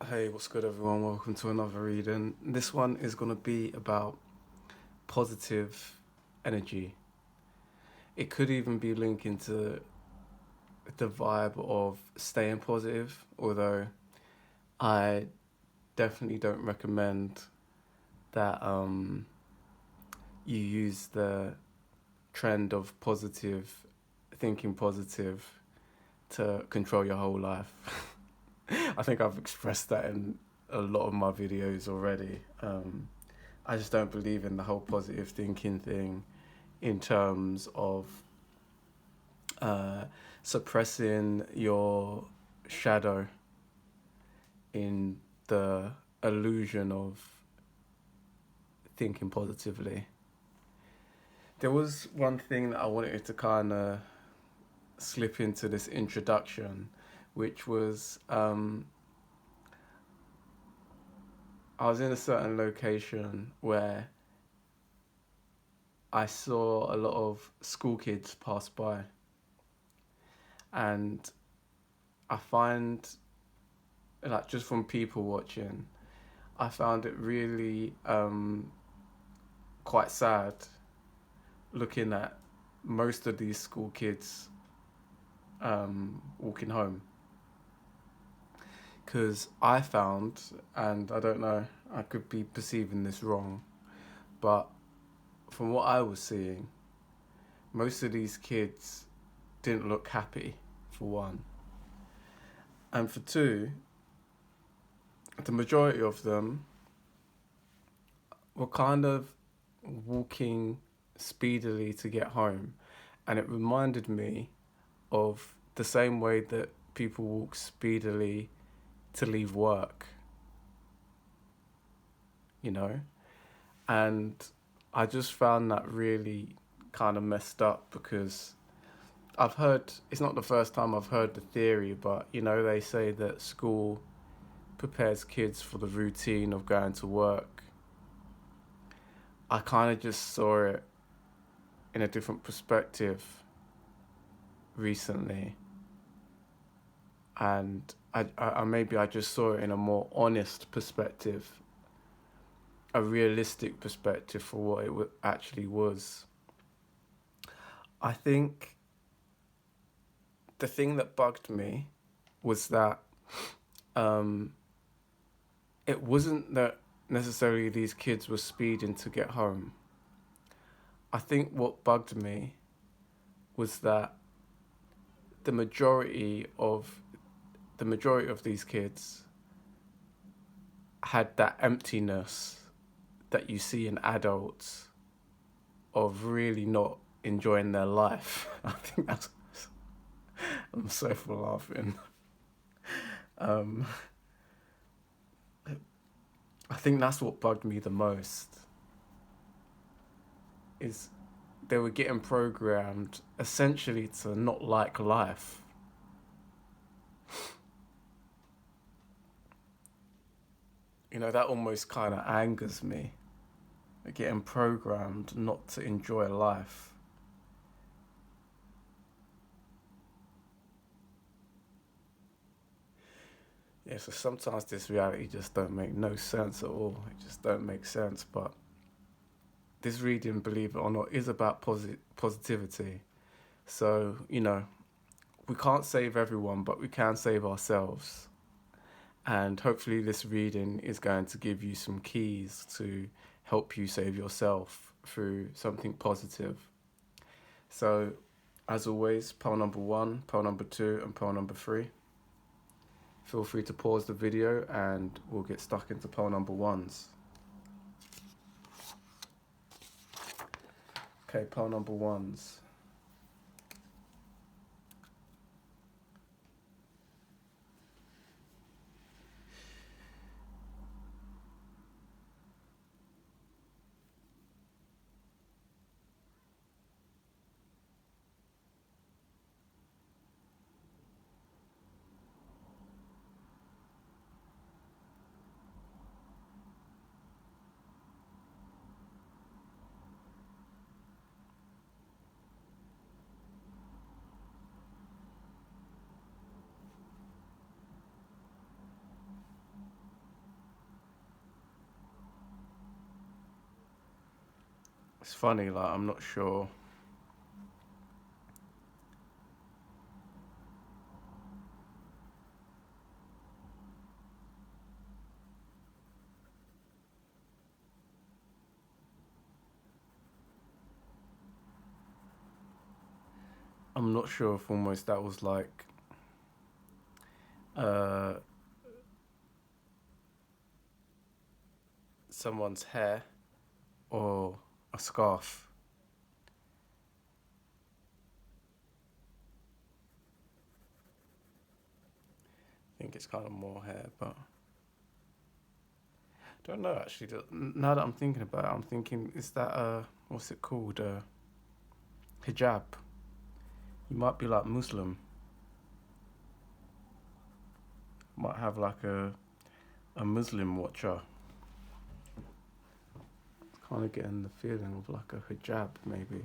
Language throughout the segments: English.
Hey, what's good, everyone? Welcome to another reading. This one is going to be about positive energy. It could even be linking to the vibe of staying positive, although I definitely don't recommend that you use the trend of positive, thinking positive, to control your whole life. I think I've expressed that in a lot of my videos already. I just don't believe in the whole positive thinking thing in terms of uh, suppressing your shadow in the illusion of thinking positively. There was one thing that I wanted to kind of slip into this introduction, which was I was in a certain location where I saw a lot of school kids pass by, and I find, like, just from people watching, I found it really quite sad looking at most of these school kids walking home. Because I found, and I don't know, I could be perceiving this wrong, but from what I was seeing, most of these kids didn't look happy, for one. And for two, the majority of them were kind of walking speedily to get home. And it reminded me of the same way that people walk speedily to leave work, you know? And I just found that really kind of messed up because I've heard, it's not the first time I've heard the theory, but they say that school prepares kids for the routine of going to work. I kind of just saw it in a different perspective recently, and I maybe I just saw it in a more honest perspective, a realistic perspective for what it actually was. I think the thing that bugged me was that um, it wasn't that necessarily these kids were speeding to get home. I think what bugged me was that the majority of the majority of these kids had that emptiness that you see in adults of really not enjoying their life. I think that's, I'm so for laughing. Um, I think that's what bugged me the most is they were getting programmed essentially to not like life. That almost kind of angers me. They're getting programmed not to enjoy life. Yeah, so sometimes this reality just don't make no sense at all. It just don't make sense. But this reading, believe it or not, is about positivity. So, we can't save everyone, but we can save ourselves. And hopefully, this reading is going to give you some keys to help you save yourself through something positive. So, as always, pole number one, pole number two, and pole number three. Feel free to pause the video and we'll get stuck into pole number ones. Okay, pole number ones. It's funny, like I'm not sure. I'm not sure if almost that was like uh, someone's hair or a scarf. I think it's kind of more hair, but I don't know actually. Now that I'm thinking about it, I'm thinking, is that what's it called? Hijab. You might be like Muslim. Might have like a Muslim watcher. Kind of getting the feeling of like a hijab, maybe.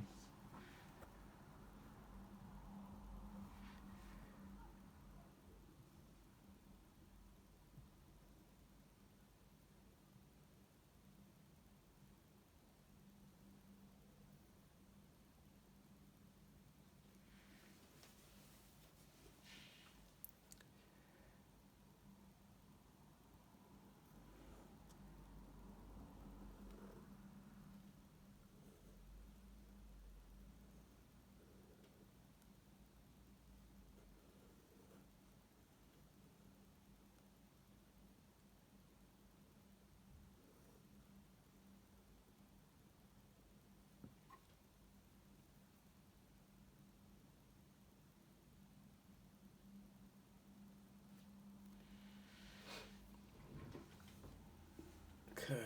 Okay.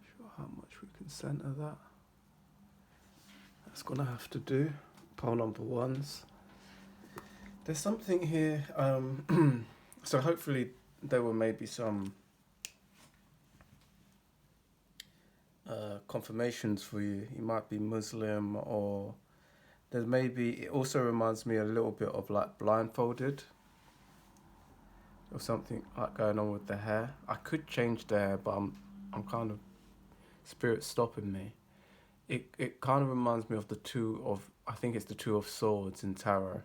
Sure how much we can center that. That's gonna have to do. Pole number ones. There's something here. So hopefully there were maybe some confirmations for you. You might be Muslim, or there's maybe. It also reminds me a little bit of like blindfolded, or something like going on with the hair. I could change the hair, but I'm kind of spirit stopping me. It kind of reminds me of the two of, I think it's the two of swords in tarot.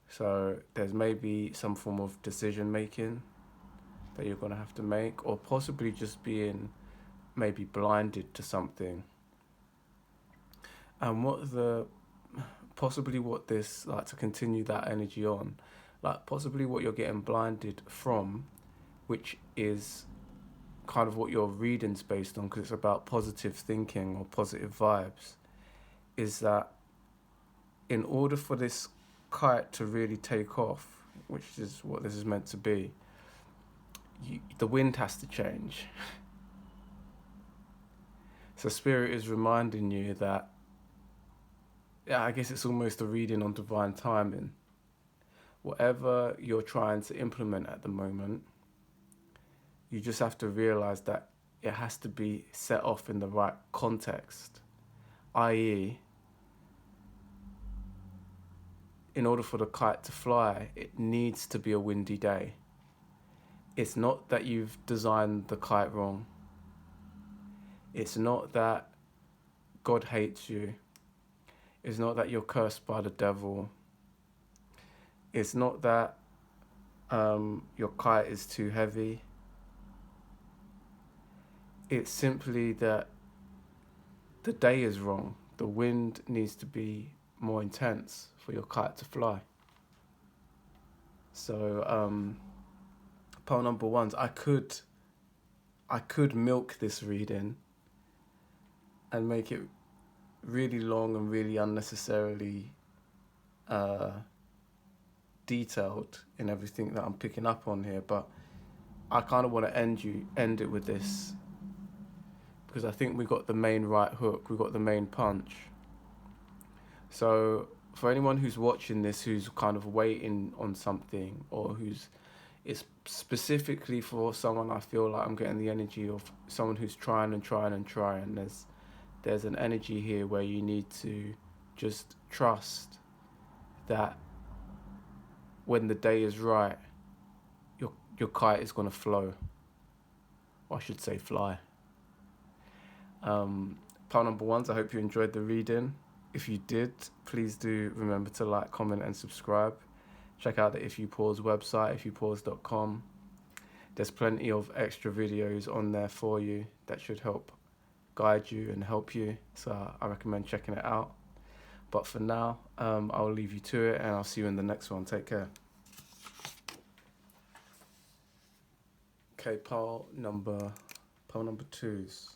So there's maybe some form of decision making that you're gonna have to make, or possibly just being maybe blinded to something. And what the possibly what this, like, to continue that energy on, like possibly what you're getting blinded from, which is kind of what your reading's based on, because it's about positive thinking or positive vibes, is that in order for this kite to really take off, which is what this is meant to be, the wind has to change. So spirit is reminding you that, yeah, I guess it's almost a reading on divine timing. Whatever you're trying to implement at the moment, you just have to realize that it has to be set off in the right context, i.e., in order for the kite to fly, it needs to be a windy day. It's not that you've designed the kite wrong. It's not that God hates you. It's not that you're cursed by the devil. It's not that your kite is too heavy. It's simply that the day is wrong. The wind needs to be more intense for your kite to fly. So, pole number ones, I could milk this reading and make it really long and really unnecessarily detailed in everything that I'm picking up on here, but I kind of want to end it with this, because I think we got the main right hook, we got the main punch. So for anyone who's watching this, who's kind of waiting on something, or who's, it's specifically for someone, I feel like I'm getting the energy of someone who's trying and trying and trying. There's an energy here where you need to just trust that when the day is right, your kite is going to flow, or I should say fly. Part number one, I hope you enjoyed the reading. If you did, please do remember to like, comment, and subscribe. Check out the If You Pause website, ifyoupause.com. There's plenty of extra videos on there for you that should help guide you and help you. So I recommend checking it out. But for now, I'll leave you to it, and I'll see you in the next one. Take care. Okay, pile number twos.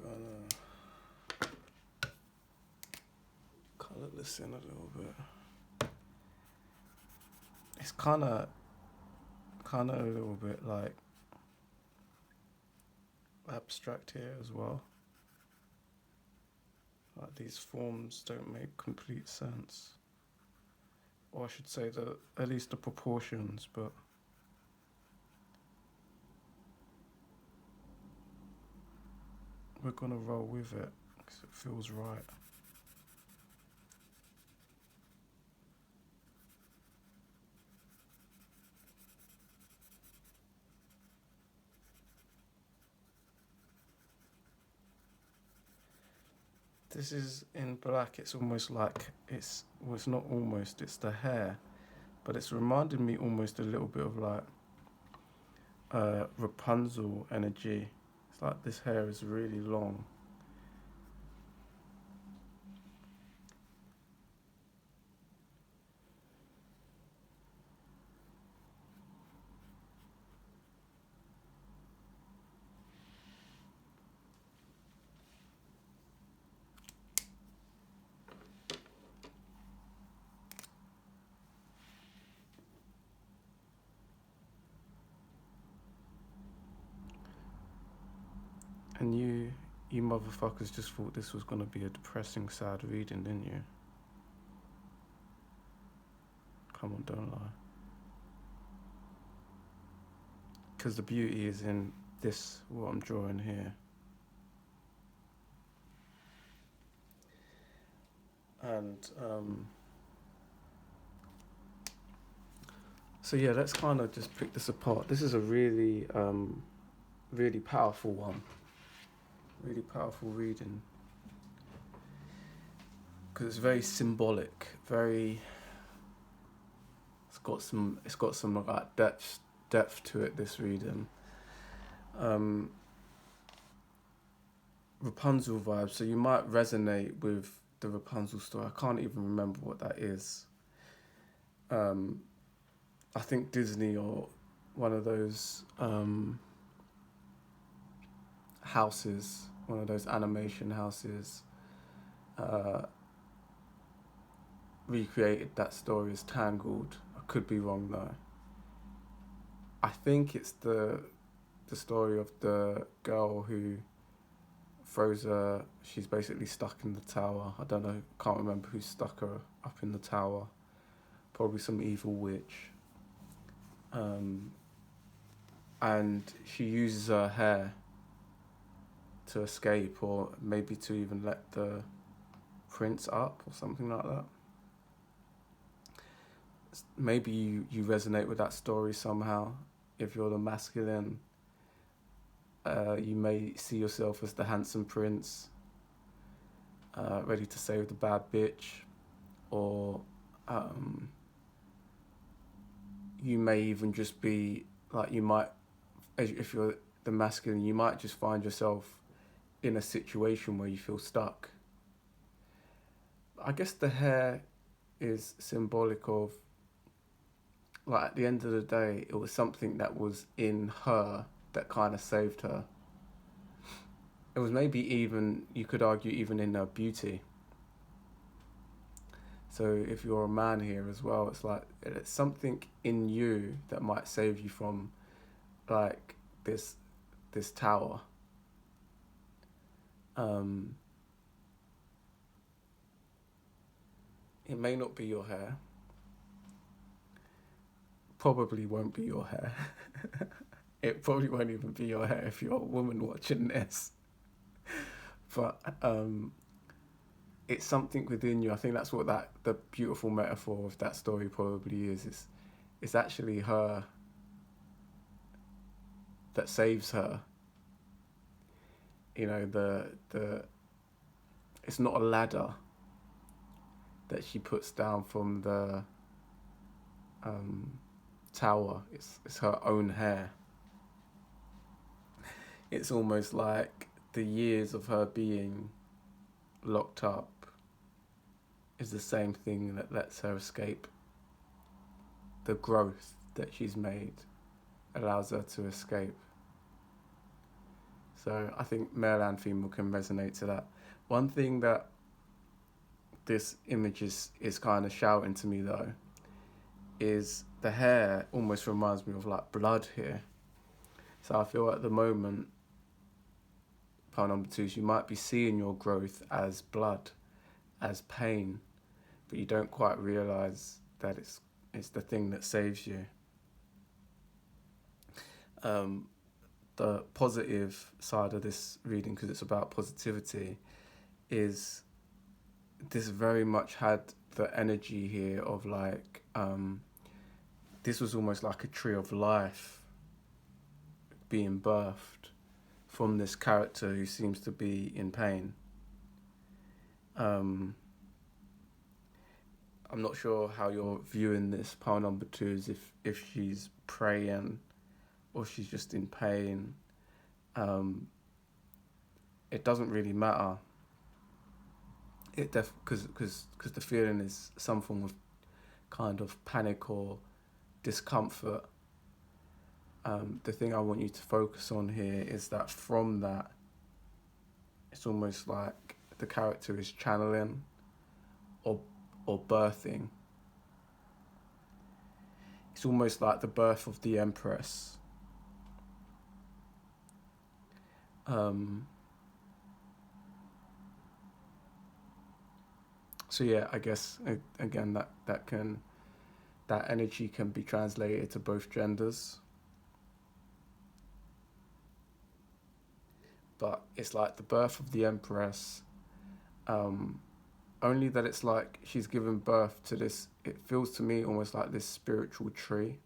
Gonna color this in a little bit. It's kind of a little bit like abstract here as well. Like these forms don't make complete sense, or I should say that at least the proportions, but we're gonna roll with it because it feels right. This is in black. It's almost like it's not almost. It's the hair, but it's reminding me almost a little bit of like Rapunzel energy. It's like this hair is really long. And you motherfuckers just thought this was gonna be a depressing, sad reading, didn't you? Come on, don't lie. Because the beauty is in this, what I'm drawing here. And so yeah, let's kind of just pick this apart. This is a really, really powerful one. Really powerful reading. Because it's very symbolic. Very. It's got some like depth to it. This reading. Rapunzel vibes. So you might resonate with the Rapunzel story. I can't even remember what that is. I think Disney or one of those houses, one of those animation houses, recreated that story as Tangled. I could be wrong though. I think it's the story of the girl who throws her. She's basically stuck in the tower. I don't know. Can't remember who stuck her up in the tower. Probably some evil witch. Um, and she uses her hair to escape, or maybe to even let the prince up, or something like that. Maybe you resonate with that story somehow. If you're the masculine, you may see yourself as the handsome prince, ready to save the bad bitch, or you may even just be like, you might, if you're the masculine, you might just find yourself in a situation where you feel stuck. I guess the hair is symbolic of, like, at the end of the day, it was something that was in her that kind of saved her. It was maybe even, you could argue, even in her beauty. So if you're a man here as well, it's like, it's something in you that might save you from, like, this tower. It may not be your hair. Probably won't be your hair. It probably won't even be your hair if you're a woman watching this. But it's something within you. I think that's what the beautiful metaphor of that story probably is. It's actually her that saves her. You know, it's not a ladder that she puts down from the tower. It's her own hair. It's almost like the years of her being locked up is the same thing that lets her escape. The growth that she's made allows her to escape. So I think male and female can resonate to that. One thing that this image is kind of shouting to me, though, is the hair almost reminds me of, like, blood here. So I feel at the moment, part number 2, is you might be seeing your growth as blood, as pain, but you don't quite realise that it's the thing that saves you. The positive side of this reading, because it's about positivity, is this very much had the energy here of, like, this was almost like a tree of life being birthed from this character who seems to be in pain. I'm not sure how you're viewing this pile number 2, is if she's praying or she's just in pain. It doesn't really matter. Because the feeling is some form of kind of panic or discomfort. The thing I want you to focus on here is that from that, it's almost like the character is channeling or birthing. It's almost like the birth of the Empress. So yeah, I guess again that energy can be translated to both genders. But it's like the birth of the Empress, only that it's like she's given birth to this, it feels to me almost like this spiritual tree.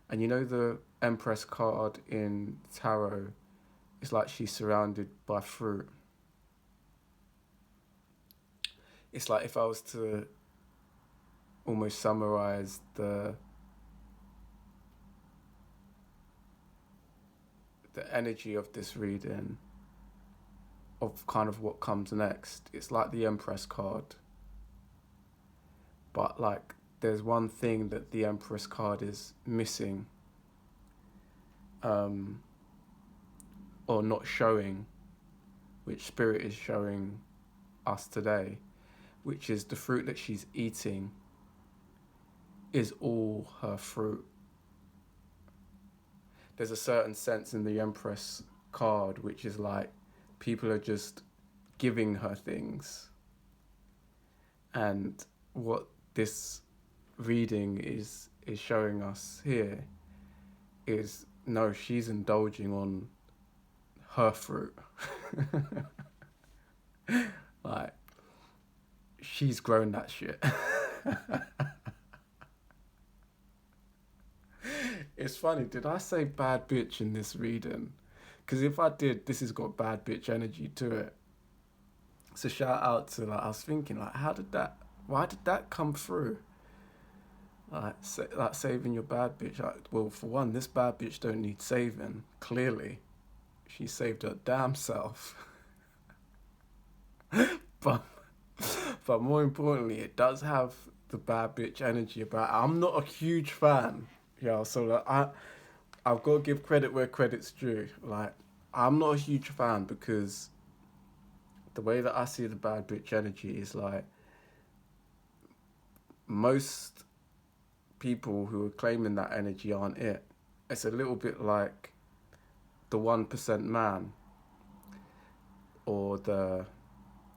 And you know the Empress card in tarot, it's like she's surrounded by fruit. It's like, if I was to almost summarize the energy of this reading, of kind of what comes next, it's like the Empress card. But, like, there's one thing that the Empress card is missing, or not showing, which Spirit is showing us today, which is the fruit that she's eating is all her fruit. There's a certain sense in the Empress card, which is like people are just giving her things. And what this reading is showing us here is no, she's indulging on her fruit. Like, she's grown that shit. It's funny, did I say bad bitch in this reading? Because if I did, this has got bad bitch energy to it. So shout out to, like, I was thinking, like, why did that come through? Like saving your bad bitch. Like, well, for one, this bad bitch don't need saving, clearly. She saved her damn self. but but more importantly, it does have the bad bitch energy about it. I'm not a huge fan. Yeah, so like, I've got to give credit where credit's due. Like, I'm not a huge fan because the way that I see the bad bitch energy is like most people who are claiming that energy aren't it. It's a little bit like the 1% man, or the,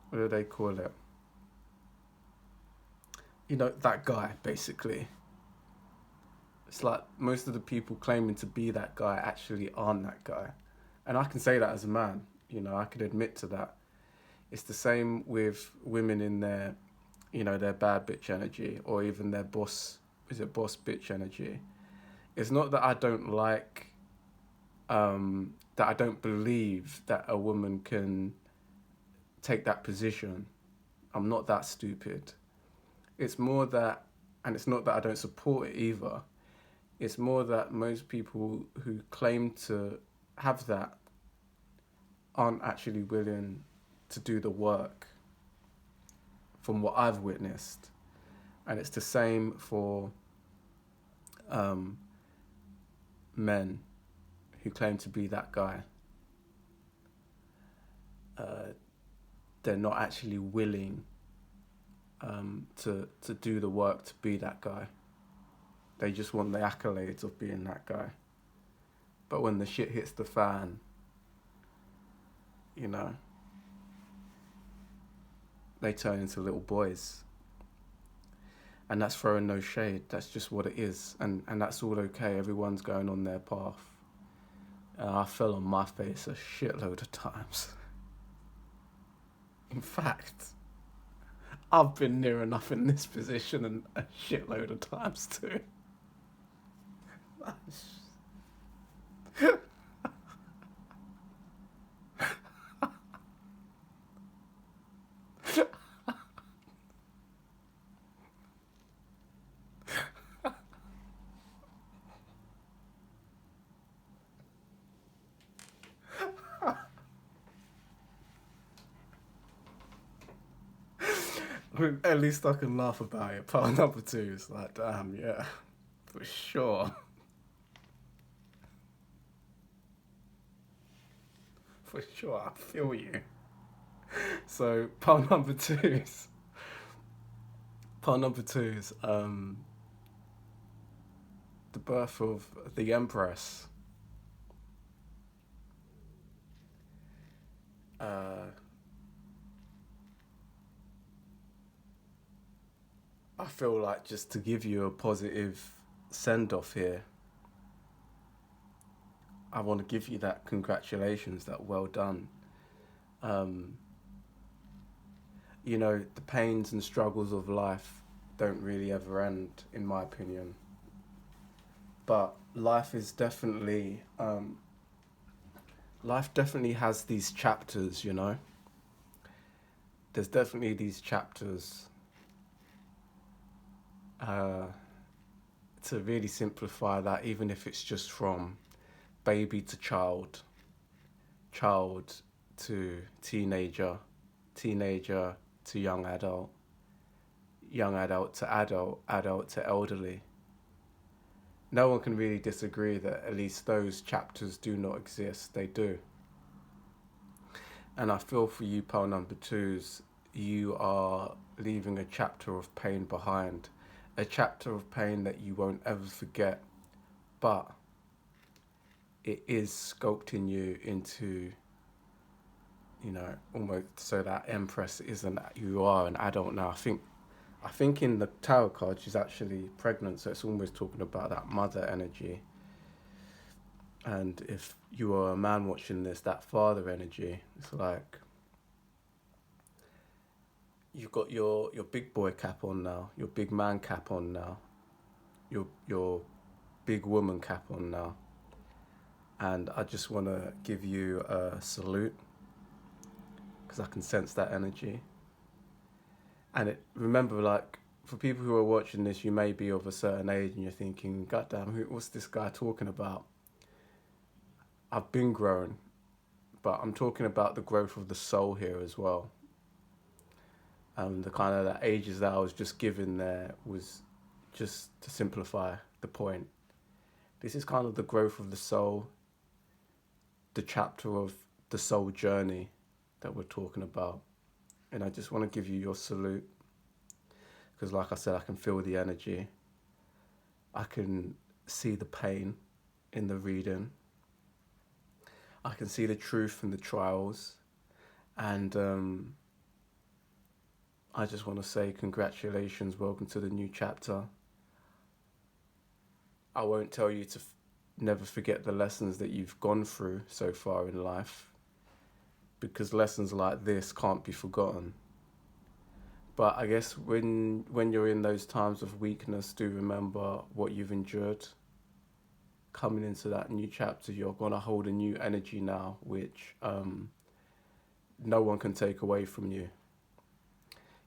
what do they call it? You know, that guy, basically. It's like most of the people claiming to be that guy actually aren't that guy. And I can say that as a man, you know, I can admit to that. It's the same with women in their, you know, their bad bitch energy, or even their boss bitch energy. It's not that I don't like, that I don't believe that a woman can take that position. I'm not that stupid. It's more that, and it's not that I don't support it either. It's more that most people who claim to have that aren't actually willing to do the work, from what I've witnessed. And it's the same for men who claim to be that guy. They're not actually willing to do the work to be that guy. They just want the accolades of being that guy. But when the shit hits the fan, you know, they turn into little boys. And that's throwing no shade. That's just what it is. And that's all okay. Everyone's going on their path. I fell on my face a shitload of times. In fact, I've been near enough in this position and a shitload of times too. At least I can laugh about it. Part number 2 is like, damn, yeah, for sure. For sure, I feel you. So part number two is the birth of the Empress. I feel like, just to give you a positive send off here, I want to give you that congratulations, that well done. You know, the pains and struggles of life don't really ever end, in my opinion. But life is definitely, life definitely has these chapters, you know. There's definitely these chapters. To really simplify that, even if it's just from baby to child, child to teenager, teenager to young adult, young adult to adult, adult to elderly. No one can really disagree that at least those chapters do not exist. They do. And I feel for you, pile number 2s, you are leaving a chapter of pain behind. A chapter of pain that you won't ever forget. But it is sculpting you into, you know, almost so that Empress isn't, you are an adult now. I think in the tarot card she's actually pregnant, so it's almost talking about that mother energy. And if you are a man watching this, that father energy, it's like you've got your big boy cap on now, your big man cap on now, your big woman cap on now. And I just want to give you a salute because I can sense that energy. And remember, like, for people who are watching this, you may be of a certain age and you're thinking, God damn, what's this guy talking about? I've been grown, but I'm talking about the growth of the soul here as well. And the kind of the ages that I was just given there was just to simplify the point. This is kind of the growth of the soul, the chapter of the soul journey that we're talking about. And I just want to give you your salute because, like I said, I can feel the energy. I can see the pain in the reading. I can see the truth in the trials. And I just want to say congratulations, welcome to the new chapter. I won't tell you to never forget the lessons that you've gone through so far in life, because lessons like this can't be forgotten. But I guess when you're in those times of weakness, do remember what you've endured. Coming into that new chapter, you're going to hold a new energy now, which no one can take away from you.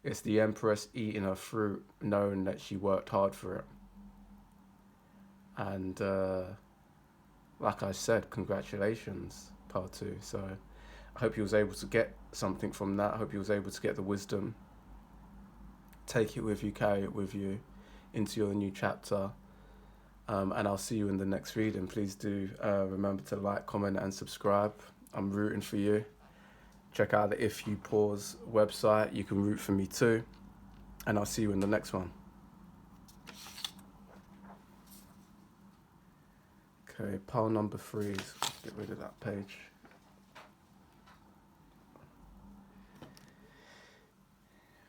It's the Empress eating her fruit, knowing that she worked hard for it. And like I said, congratulations, part 2. So I hope you was able to get something from that. I hope you was able to get the wisdom. Take it with you, carry it with you into your new chapter. And I'll see you in the next reading. Please do remember to like, comment, and subscribe. I'm rooting for you. Check out the If You Pause website. You can root for me too. And I'll see you in the next one. Okay, pile number 3. Let's get rid of that page.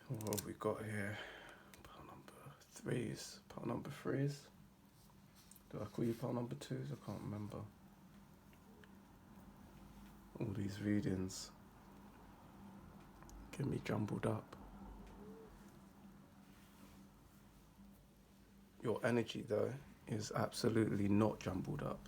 What have we got here? Pile number 3s. Pile number 3s. Do I call you pile number 2s? I can't remember. All these readings get me jumbled up. Your energy, though, is absolutely not jumbled up.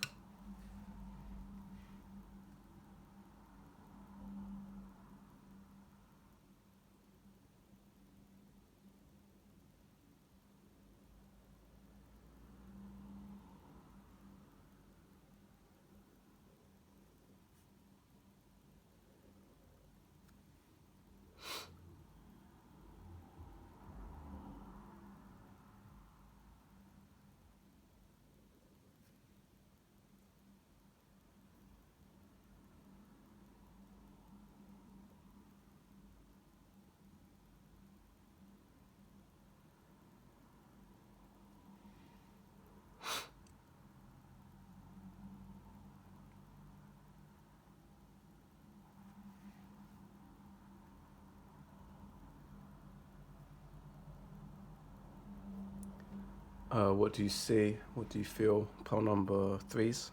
What do you see? What do you feel? Pile number 3s.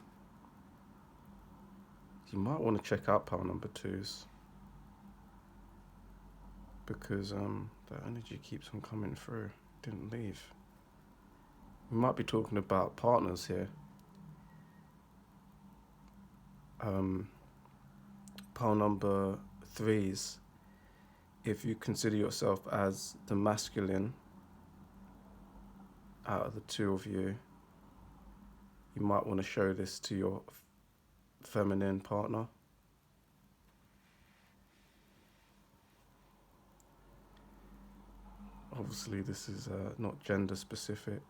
You might want to check out pile number 2s because the energy keeps on coming through. Didn't leave. We might be talking about partners here. Pile number 3s. If you consider yourself as the masculine out of the two of you, you might want to show this to your feminine partner. Obviously, this is not gender specific.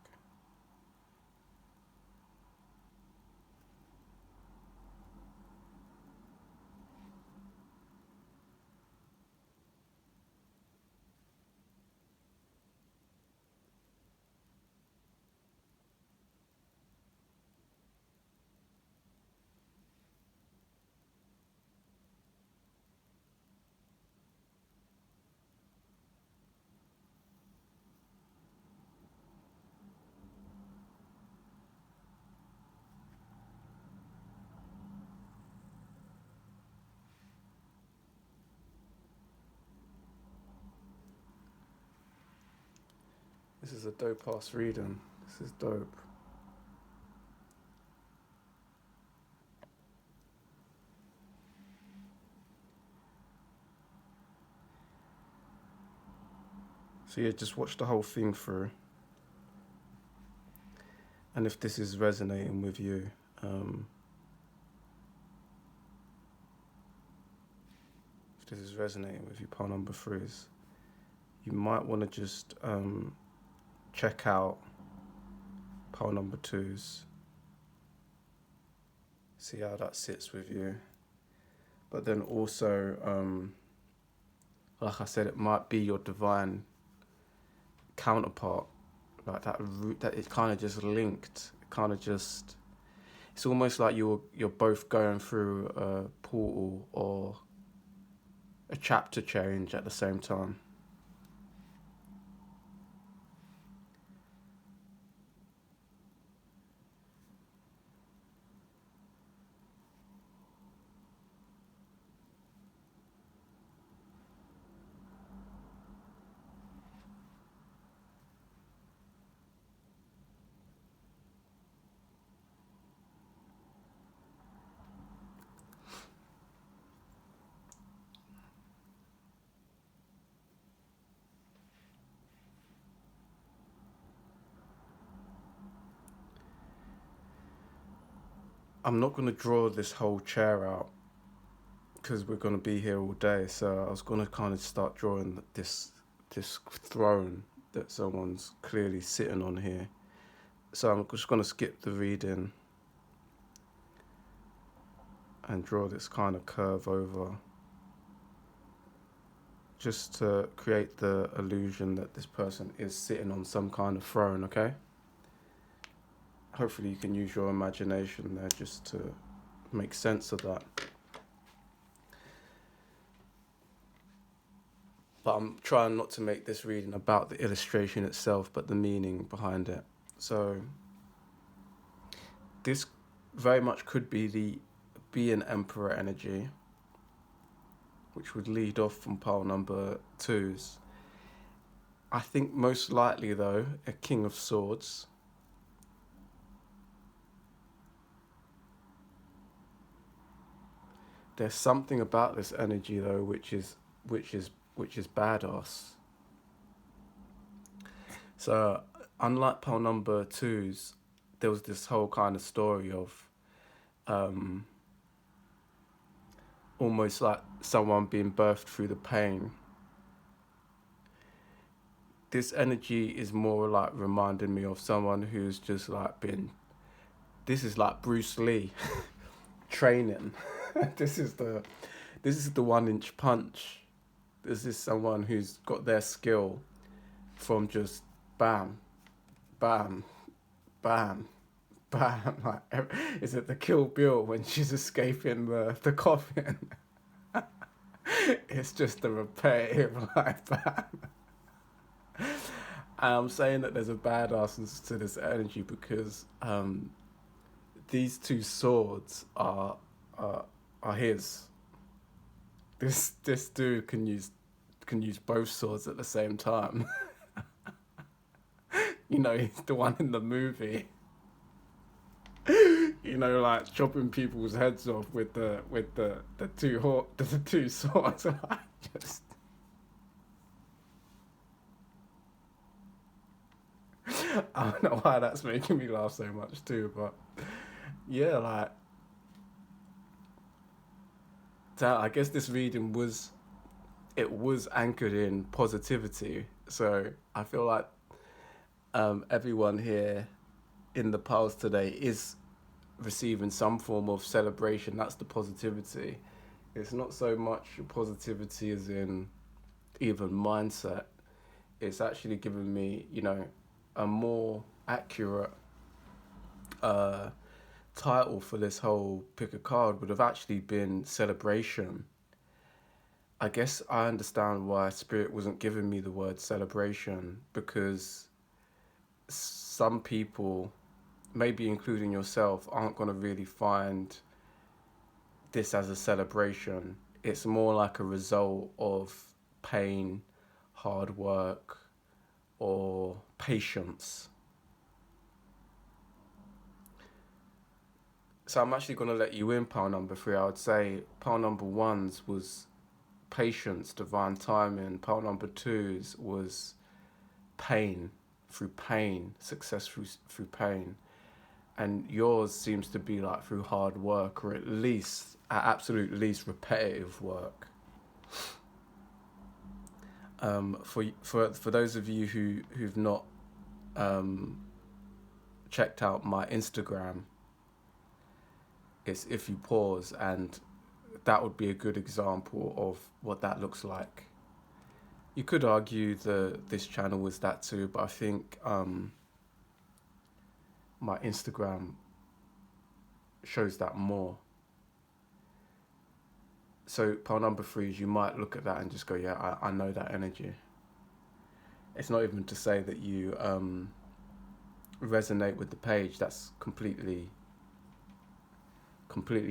This is a dope ass reading. This is dope. So yeah, just watch the whole thing through. And if this is resonating with you, if this is resonating with you, pile number threes, you might want to just check out pile number twos, see how that sits with you. But then also, like I said, it might be your divine counterpart, like that root that it kind of just linked. Kind of just, it's almost like you're both going through a portal or a chapter change at the same time. I'm not going to draw this whole chair out because we're going to be here all day. So I was going to kind of start drawing this throne that someone's clearly sitting on here. So I'm just going to skip the reading and draw this kind of curve over, just to create the illusion that this person is sitting on some kind of throne, okay? Hopefully you can use your imagination there just to make sense of that. But I'm trying not to make this reading about the illustration itself, but the meaning behind it. So this very much could be an emperor energy, which would lead off from pile number twos. I think most likely though, a king of swords. There's something about this energy though, which is badass. So unlike pile number twos, there was this whole kind of story of almost like someone being birthed through the pain. This energy is more like reminding me of someone who's just like this is like Bruce Lee training. This is the 1 inch punch. This is someone who's got their skill from just bam, bam, bam, bam. Like, is it the Kill Bill when she's escaping the coffin? It's just a repetitive like bam. I'm saying that there's a badassness to this energy because these two swords are his. This dude can use both swords at the same time. You know, he's the one in the movie. You know, like chopping people's heads off with the two swords. I just I don't know why that's making me laugh so much too, but yeah, like I guess this reading was anchored in positivity. So I feel like everyone here in the pulse today is receiving some form of celebration. That's the positivity. It's not so much positivity as in even mindset. It's actually given me, you know, a more accurate title for this whole pick a card would have actually been celebration. I guess I understand why Spirit wasn't giving me the word celebration, because some people, maybe including yourself, aren't going to really find this as a celebration. It's more like a result of pain, hard work, or patience. So I'm actually going to let you in, pile number 3. I would say pile number 1's was patience, divine timing. Pile number 2's was pain, success through pain. And yours seems to be like through hard work, or at absolute least, repetitive work. For those of you who've not checked out my Instagram, it's If You Pause, and that would be a good example of what that looks like. You could argue this channel was that too, but I think my Instagram shows that more. So pile number 3 is you might look at that and just go, yeah, I know that energy. It's not even to say that you resonate with the page. That's completely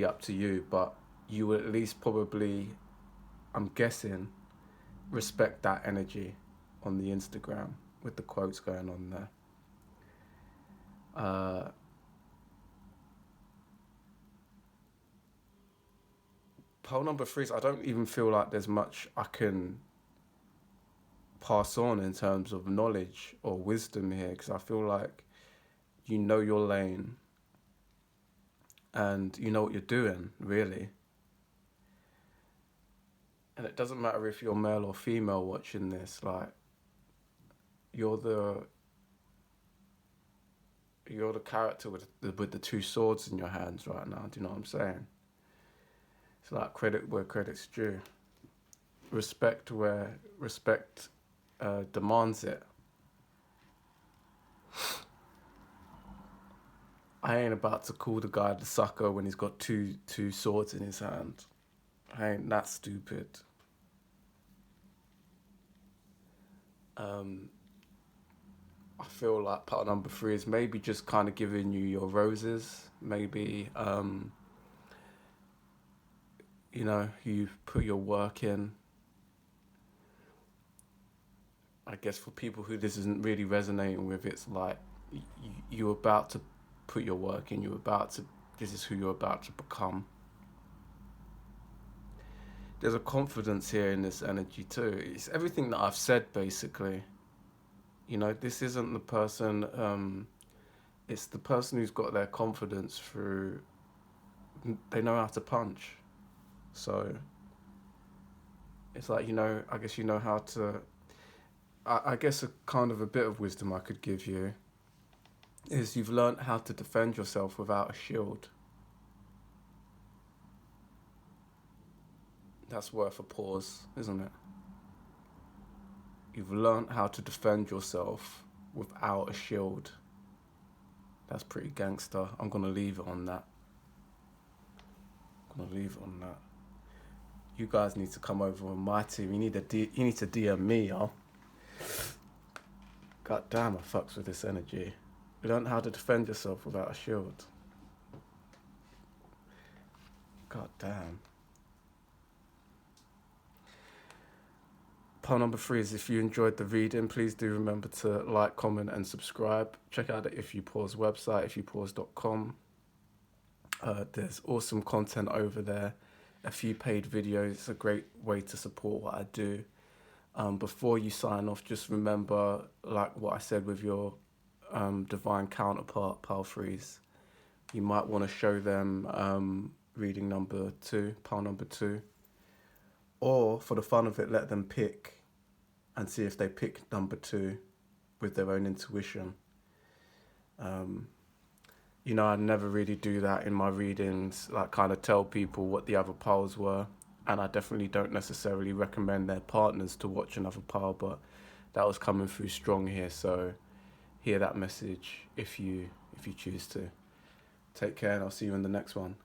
up to you, but you will at least probably, I'm guessing, respect that energy on the Instagram with the quotes going on there. Pole number 3 is I don't even feel like there's much I can pass on in terms of knowledge or wisdom here, because I feel like you know your lane and you know what you're doing, really. And it doesn't matter if you're male or female watching this, like, you're the character with the 2 swords in your hands right now. Do you know what I'm saying? It's like credit where credit's due. Respect where respect demands it. I ain't about to call the guy the sucker when he's got two swords in his hand. I ain't that stupid. I feel like part number 3 is maybe just kind of giving you your roses. Maybe, you know, you've put your work in. I guess for people who this isn't really resonating with, it's like you're about to put your work in. This is who you're about to become. There's a confidence here in this energy too. It's everything that I've said, basically. You know, this isn't the person, it's the person who's got their confidence through, they know how to punch. So it's like, you know, I guess you know how to, I guess a kind of a bit of wisdom I could give you is you've learnt how to defend yourself without a shield. That's worth a pause, isn't it? You've learnt how to defend yourself without a shield. That's pretty gangster. I'm going to leave it on that. You guys need to come over on my team. You need to DM me, y'all. God damn, I fucks with this energy. You learn how to defend yourself without a shield. God damn. Pile number 3 is if you enjoyed the reading, please do remember to like, comment and subscribe. Check out the If You Pause website, ifyoupause.com. There's awesome content over there. A few paid videos. It's a great way to support what I do. Before you sign off, just remember, like what I said with your divine counterpart, Pile 3s. You might want to show them reading number 2, pile number 2. Or, for the fun of it, let them pick and see if they pick number 2 with their own intuition. You know, I never really do that in my readings, like kind of tell people what the other piles were. And I definitely don't necessarily recommend their partners to watch another pile, but that was coming through strong here. So hear that message if you choose to. Take care, and I'll see you in the next one.